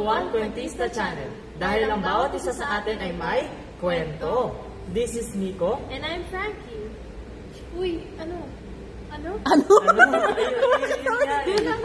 One Kwentista Channel. Dahil ang bawat isa sa atin ay may kwento. This is Nico. And I'm Frankie. Uy, ano? Ano? Yun nga.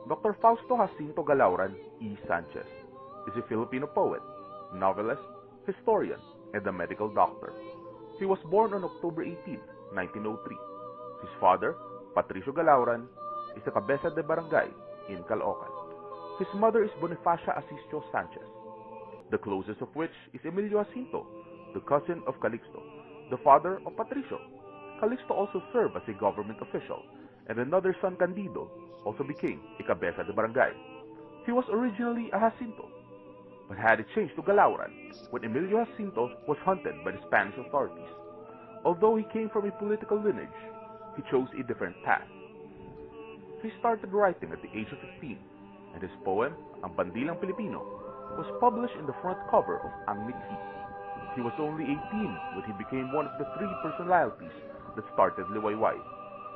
Dr. Fausto Jacinto Galauran E. Sanchez is a Filipino poet, novelist, historian, and a medical doctor. He was born on October 18, 1903. His father, Patricio Galauran, is a cabeza de barangay in Caloocan. His mother is Bonifacia Asisio Sanchez, the closest of which is Emilio Jacinto, the cousin of Calixto, the father of Patricio. Calixto also served as a government official, and another son, Candido, also became a cabeza de barangay. He was originally a Jacinto, but had it changed to Galauran when Emilio Jacinto was hunted by the Spanish authorities. Although he came from a political lineage, he chose a different path. He started writing at the age of 15, and his poem, Ang Bandilang Pilipino, was published in the front cover of Ang Mitzi. He was only 18 when he became one of the three personalities that started Liwayway.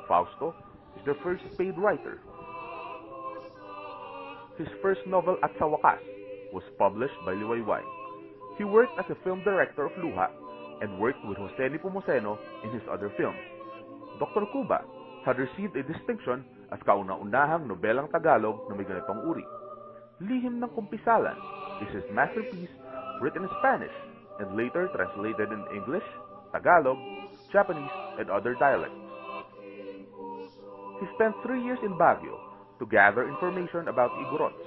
Fausto is their first paid writer. His first novel, At Sa Wakas, was published by Liwayway. He worked as a film director of Luha and worked with Jose Nepomuceno in his other films. Dr. Cuba had received a distinction as kauna-unahang nobelang Tagalog na may ganitong uri. Lihim ng Kumpisalan is his masterpiece, written in Spanish and later translated in English, Tagalog, Japanese, and other dialects. He spent 3 years in Baguio to gather information about Igorots.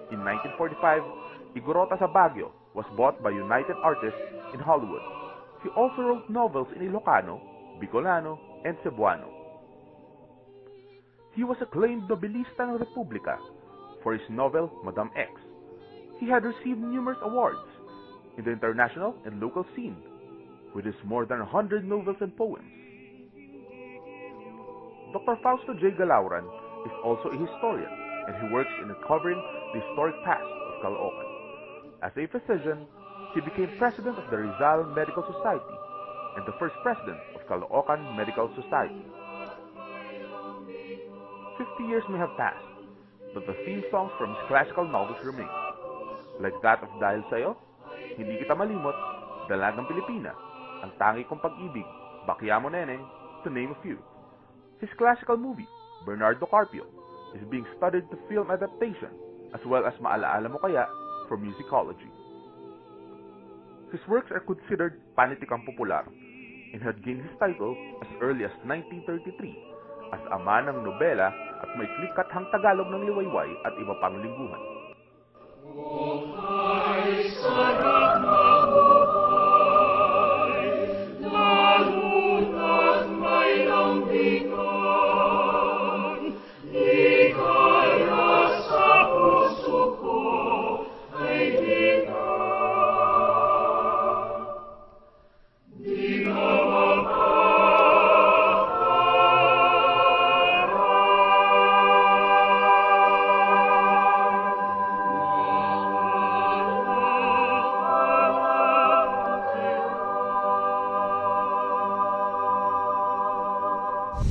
In 1945, Igorota sa Baguio was bought by United Artists in Hollywood. He also wrote novels in Ilocano, Bicolano, and Cebuano. He was acclaimed Nobelista ng Republika for his novel, Madam X. He had received numerous awards in the international and local scene, with his more than 100 novels and poems. Dr. Fausto J. Galauran is also a historian, and he works in uncovering the historic past of Caloocan. As a physician, he became president of the Rizal Medical Society and the first president of Caloocan Medical Society. 50 years may have passed, but the theme songs from his classical novels remain, like that of Dahil Sa'yo, Hindi Kita Malimot, Dalagang Pilipina, Ang Tangi Kong Pag-ibig, Bakya Mo Neneng, to name a few. His classical movie, Bernardo Carpio, is being studied to film adaptation, as well as Maalaala Mo Kaya for musicology. His works are considered panitikang popular and had gained his title as early as 1933 as ama ng nobela at maikling kathang Tagalog ng Liwayway at iba pang lingguhan.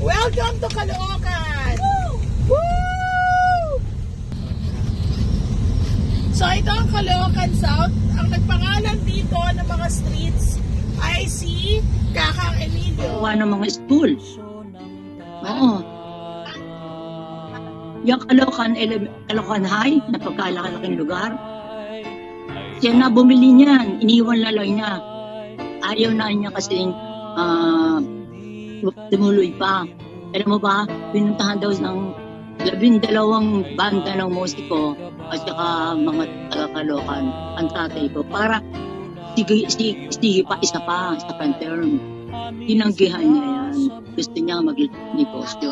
Welcome to Caloocan! Woo! Woo! So ito ang Caloocan South. Ang nagpangalan dito ng mga streets ay si Kakang Emilio. Ng mga school. Oo. Yung Caloocan High, napagkalaki-laking lugar. Siya na bumili niyan, iniwan lalay niya. Ayaw na niya kasing tumuloy pa. Alam mo ba, pinuntahan daw ng 12 banda ng musiko at saka mga taga-Caloocan ang tatay ko para sige pa, isa pa sa term. Tinanggihan niya yan. Gusto niya mag-negosyo.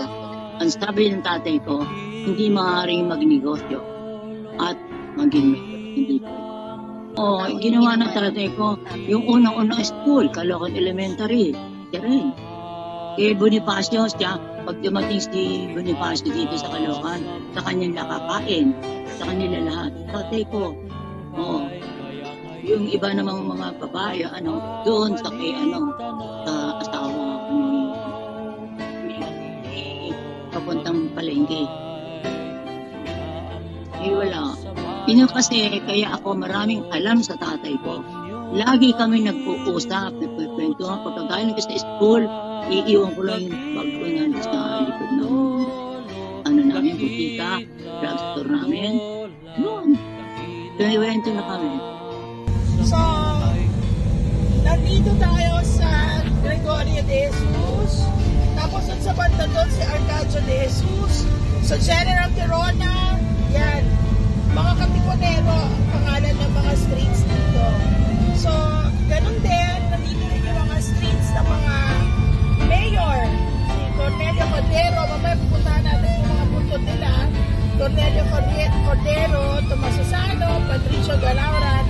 Ang sabi ng tatay ko, hindi maaaring magnegosyo at maging hindi ko. Ginawa ng tatay ko, yung unang-unang school, Caloocan Elementary, siya rin. Kay Bonifacio siya, pag dumating si Bonifacio dito sa Caloocan, sa kanyang nakakain, sa kanila lahat. Tatay ko, yung iba namang mga babae, doon sa kay, sa asawa ni papuntang palengke. Wala. Yun kasi, kaya ako maraming alam sa tatay ko. Lagi kami nag-uusap, nagpapwentuhan. Pagkagaling ko sa school, iiwan ko lang yung bag ko na sa likod ng namin, butika, drugstore namin. Yun. Pinawento na kami. So, nandito tayo sa Gregorio de Jesus. Tapos sa banda doon si Arcadio de Jesus. Sa General Tirona, yan. Mga Katipunero ang pangalan ng mga streets dito. So, ganun din, nandito rin yung mga streets ng mga mayor. Si Cornelio Cordero, mamaya pupuntahan natin yung mga punto nila. Cornelio Cordero, Tomas Susano, Patricio Galauran,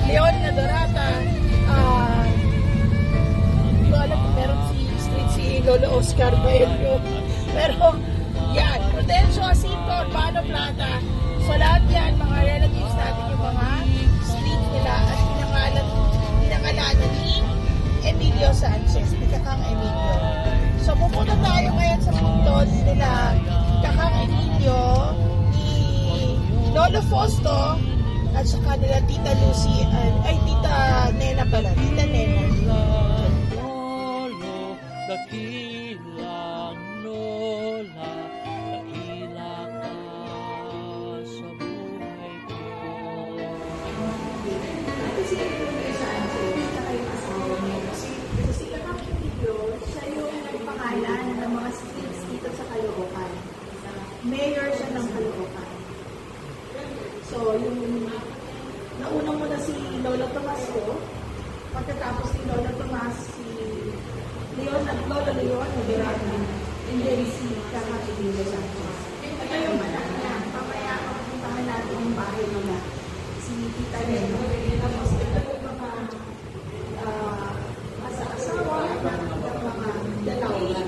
Leon Nadorata, hindi ko alam kung meron street si Lolo Oscar Baelio. Pero, yan, Prudencio Jacinto, Urbano Plata. So lahat yan, mga relatives natin yung mga street nila at pinangalanan ni Emilio Sanchez, ni Kakang Emilio. So pupunta tayo ngayon sa punto nila Kakang Emilio, ni Lolo Fausto, at saka nila Tita Lucy, Tita Nena pala, Tita Nena. Dakilang lola, dakilang sa buhay ko. Si Kakang Emilio, siya yung nagpangalan ng mga streets dito sa Caloocan. Mayor siya ng Caloocan. So, yung nauna muna si Lola Tomasco, pagkatapos ni Lola Tomas, si Leon at Lola Leon, and then si Kakang Emilio Sanchez. Ito yung anak niya. Pamaya, pupuntahan natin yung bahay nila. Si Tita Neno. Tapos ito yung mga asa-asawa at mga dalawa.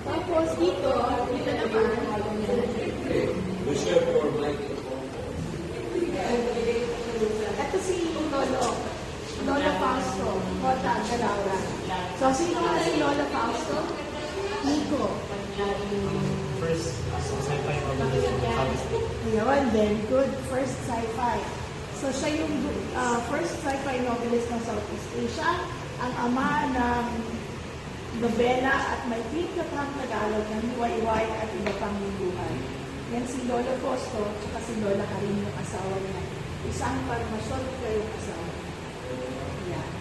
Tapos dito naman, ito si Lola Fausto, Kota Galaura. So, sino nga si Lola Fausto? Nico. First sci-fi novelist. Ayun, very good. First sci-fi. So, siya yung first sci-fi novelist ng Southeast Asia. Ang ama ng nobela at may pinakang Tagalog ng Hiwa-Iway at iba pang lingguhan. Yan si Lola Fausto at si Lola Karin yung asawa niya. Isang parmasyon kayong asawa. Yeah.